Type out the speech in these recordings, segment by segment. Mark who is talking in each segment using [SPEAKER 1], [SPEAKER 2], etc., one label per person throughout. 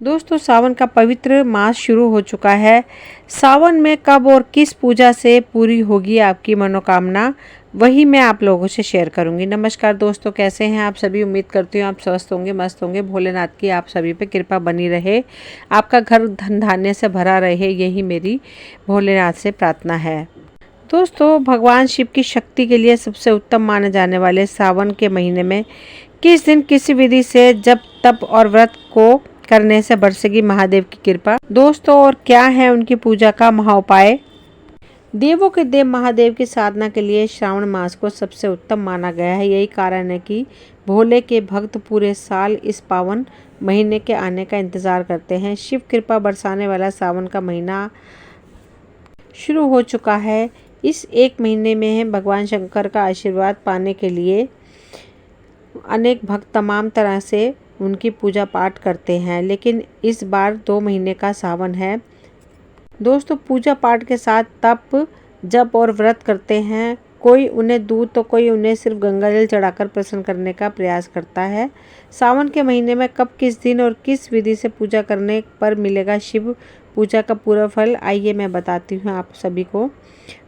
[SPEAKER 1] दोस्तों, सावन का पवित्र मास शुरू हो चुका है। सावन में कब और किस पूजा से पूरी होगी आपकी मनोकामना, वही मैं आप लोगों से शेयर करूंगी। नमस्कार दोस्तों, कैसे हैं आप सभी। उम्मीद करती हूँ आप स्वस्थ होंगे, मस्त होंगे। भोलेनाथ की आप सभी पे कृपा बनी रहे, आपका घर धन धान्य से भरा रहे, यही मेरी भोलेनाथ से प्रार्थना है। दोस्तों, भगवान शिव की शक्ति के लिए सबसे उत्तम माने जाने वाले सावन के महीने में किस दिन किसी विधि से जप तप और व्रत को करने से बरसेगी महादेव की कृपा। दोस्तों, और क्या है उनकी पूजा का महाउपाय। देवों के देव महादेव की साधना के लिए श्रावण मास को सबसे उत्तम माना गया है। यही कारण है कि भोले के भक्त पूरे साल इस पावन महीने के आने का इंतजार करते हैं। शिव कृपा बरसाने वाला सावन का महीना शुरू हो चुका है। इस एक महीने में भगवान शंकर का आशीर्वाद पाने के लिए अनेक भक्त तमाम तरह से उनकी पूजा पाठ करते हैं, लेकिन इस बार 2 महीने का सावन है। दोस्तों, पूजा पाठ के साथ तप जप और व्रत करते हैं। कोई उन्हें दूध तो कोई उन्हें सिर्फ गंगा जल चढ़ाकर प्रसन्न करने का प्रयास करता है। सावन के महीने में कब किस दिन और किस विधि से पूजा करने पर मिलेगा शिव पूजा का पूरा फल, आइए मैं बताती हूँ आप सभी को।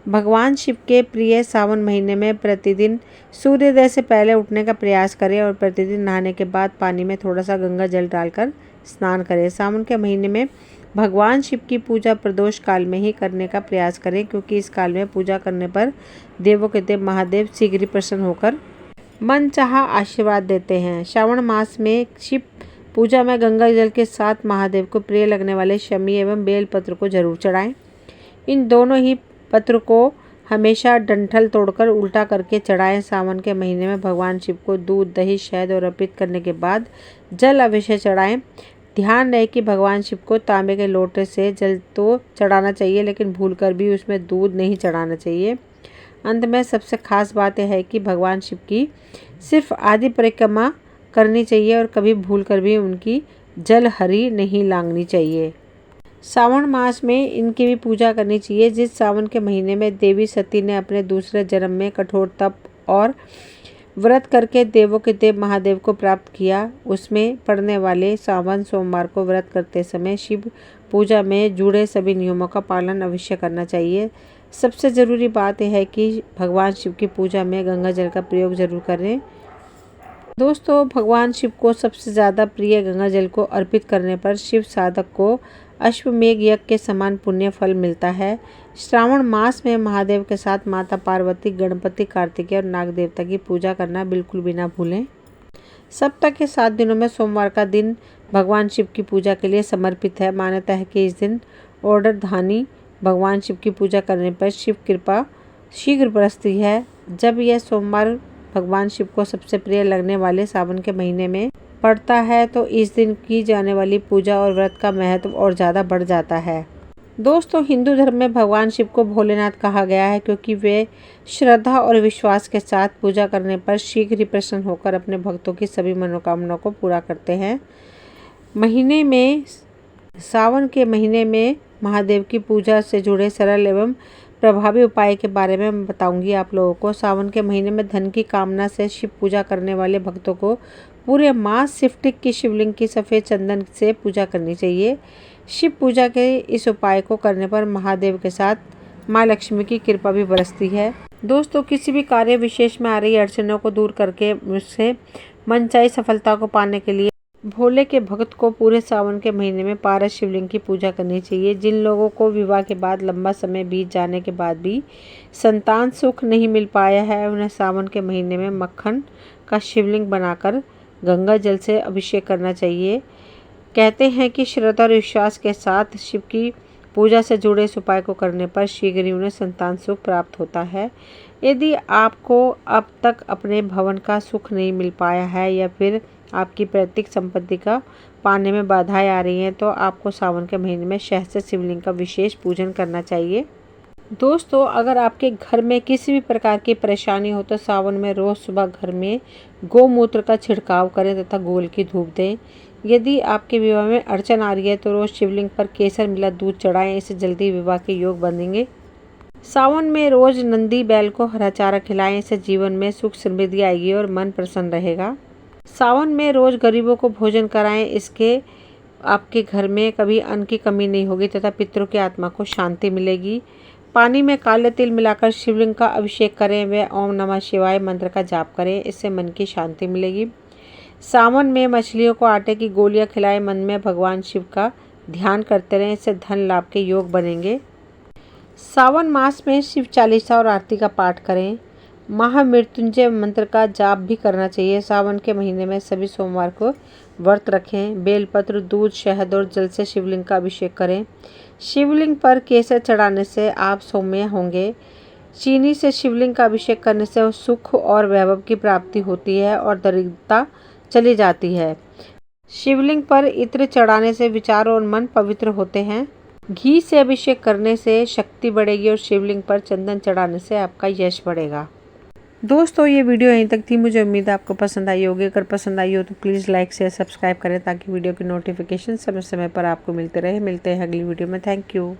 [SPEAKER 1] भगवान शिव के प्रिय सावन महीने में प्रतिदिन सूर्योदय से पहले उठने का प्रयास करें और प्रतिदिन नहाने के बाद पानी में थोड़ा सा गंगा जल डालकर स्नान करें। सावन के महीने में भगवान शिव की पूजा प्रदोष काल में ही करने का प्रयास करें, क्योंकि इस काल में पूजा करने पर देवों के देव महादेव शीघ्र ही प्रसन्न होकर मनचाहा आशीर्वाद देते हैं। श्रावण मास में शिव पूजा में गंगा जल के साथ महादेव को प्रिय लगने वाले शमी एवं बेल पत्र को जरूर चढ़ाएं। इन दोनों ही पत्र को हमेशा डंठल तोड़कर उल्टा करके चढ़ाएं। सावन के महीने में भगवान शिव को दूध दही शहद और अर्पित करने के बाद जल अवश्य चढ़ाएं। ध्यान रहे कि भगवान शिव को तांबे के लोटे से जल तो चढ़ाना चाहिए, लेकिन भूलकर भी उसमें दूध नहीं चढ़ाना चाहिए। अंत में सबसे खास बात यह है कि भगवान शिव की सिर्फ आधी परिक्रमा करनी चाहिए और कभी भूलकर भी उनकी जल हरी नहीं लांघनी चाहिए। सावन मास में इनकी भी पूजा करनी चाहिए। जिस सावन के महीने में देवी सती ने अपने दूसरे जन्म में कठोर तप और व्रत करके देवों के देव महादेव को प्राप्त किया, उसमें पड़ने वाले सावन सोमवार को व्रत करते समय शिव पूजा में जुड़े सभी नियमों का पालन अवश्य करना चाहिए। सबसे ज़रूरी बात यह है कि भगवान शिव की पूजा में गंगा जल का प्रयोग जरूर करें। दोस्तों, भगवान शिव को सबसे ज़्यादा प्रिय गंगा जल को अर्पित करने पर शिव साधक को अश्वमेघ यज्ञ के समान पुण्य फल मिलता है। श्रावण मास में महादेव के साथ माता पार्वती, गणपति, कार्तिकेय और नाग देवता की पूजा करना बिल्कुल भी ना भूलें। सप्ताह के 7 दिनों में सोमवार का दिन भगवान शिव की पूजा के लिए समर्पित है। मान्यता है कि इस दिन ऑर्डर धानी भगवान शिव की पूजा करने पर शिव कृपा शीघ्र बरसती है। जब यह सोमवार भगवान शिव को सबसे प्रिय लगने वाले सावन के महीने में पड़ता है, तो इस दिन की जाने वाली पूजा और व्रत का महत्व और ज़्यादा बढ़ जाता है। दोस्तों, हिंदू धर्म में भगवान शिव को भोलेनाथ कहा गया है, क्योंकि वे श्रद्धा और विश्वास के साथ पूजा करने पर शीघ्र ही प्रसन्न होकर अपने भक्तों की सभी मनोकामनाओं को पूरा करते हैं। सावन के महीने में महादेव की पूजा से जुड़े सरल एवं प्रभावी उपाय के बारे में मैं बताऊंगी आप लोगों को। सावन के महीने में धन की कामना से शिव पूजा करने वाले भक्तों को पूरे मास सिफ्टिक की शिवलिंग की सफ़ेद चंदन से पूजा करनी चाहिए। शिव पूजा के इस उपाय को करने पर महादेव के साथ माँ लक्ष्मी की कृपा भी बरसती है। दोस्तों, किसी भी कार्य विशेष में आ रही अड़चनों को दूर करके उससे मनचाही सफलता को पाने के लिए भोले के भक्त को पूरे सावन के महीने में पारस शिवलिंग की पूजा करनी चाहिए। जिन लोगों को विवाह के बाद लंबा समय बीत जाने के बाद भी संतान सुख नहीं मिल पाया है, उन्हें सावन के महीने में मक्खन का शिवलिंग बनाकर गंगा जल से अभिषेक करना चाहिए। कहते हैं कि श्रद्धा और विश्वास के साथ शिव की पूजा से जुड़े इस उपाय को करने पर शीघ्र ही उन्हें संतान सुख प्राप्त होता है। यदि आपको अब तक अपने भवन का सुख नहीं मिल पाया है या फिर आपकी पैतृक संपत्ति का पाने में बाधाएं आ रही हैं, तो आपको सावन के महीने में शहद से शिवलिंग का विशेष पूजन करना चाहिए। दोस्तों, अगर आपके घर में किसी भी प्रकार की परेशानी हो तो सावन में रोज़ सुबह घर में गौमूत्र का छिड़काव करें तथा गोल की धूप दें। यदि आपके विवाह में अड़चन आ रही है तो रोज़ शिवलिंग पर केसर मिला दूध चढ़ाएं, इससे जल्दी विवाह के योग बनेंगे। सावन में रोज़ नंदी बैल को हरा चारा खिलाएं, इससे जीवन में सुख समृद्धि आएगी और मन प्रसन्न रहेगा। सावन में रोज़ गरीबों को भोजन कराएं, इसके आपके घर में कभी अन्न की कमी नहीं होगी तथा पितरों की आत्मा को शांति मिलेगी। पानी में काले तिल मिलाकर शिवलिंग का अभिषेक करें व ओम नमः शिवाय मंत्र का जाप करें, इससे मन की शांति मिलेगी। सावन में मछलियों को आटे की गोलियां खिलाएं, मन में भगवान शिव का ध्यान करते रहें, इससे धन लाभ के योग बनेंगे। सावन मास में शिव चालीसा और आरती का पाठ करें। महामृत्युंजय मंत्र का जाप भी करना चाहिए। सावन के महीने में सभी सोमवार को व्रत रखें। बेलपत्र, दूध, शहद और जल से शिवलिंग का अभिषेक करें। शिवलिंग पर केसर चढ़ाने से आप सौम्य होंगे। चीनी से शिवलिंग का अभिषेक करने से सुख और वैभव की प्राप्ति होती है और दरिद्रता चली जाती है। शिवलिंग पर इत्र चढ़ाने से विचार और मन पवित्र होते हैं। घी से अभिषेक करने से शक्ति बढ़ेगी और शिवलिंग पर चंदन चढ़ाने से आपका यश बढ़ेगा। दोस्तों, ये वीडियो यहीं तक थी। मुझे उम्मीद है आपको पसंद आई होगी। अगर पसंद आई हो तो प्लीज़ लाइक शेयर सब्सक्राइब करें ताकि वीडियो की नोटिफिकेशन समय समय पर आपको मिलते रहे। मिलते हैं अगली वीडियो में। Thank you.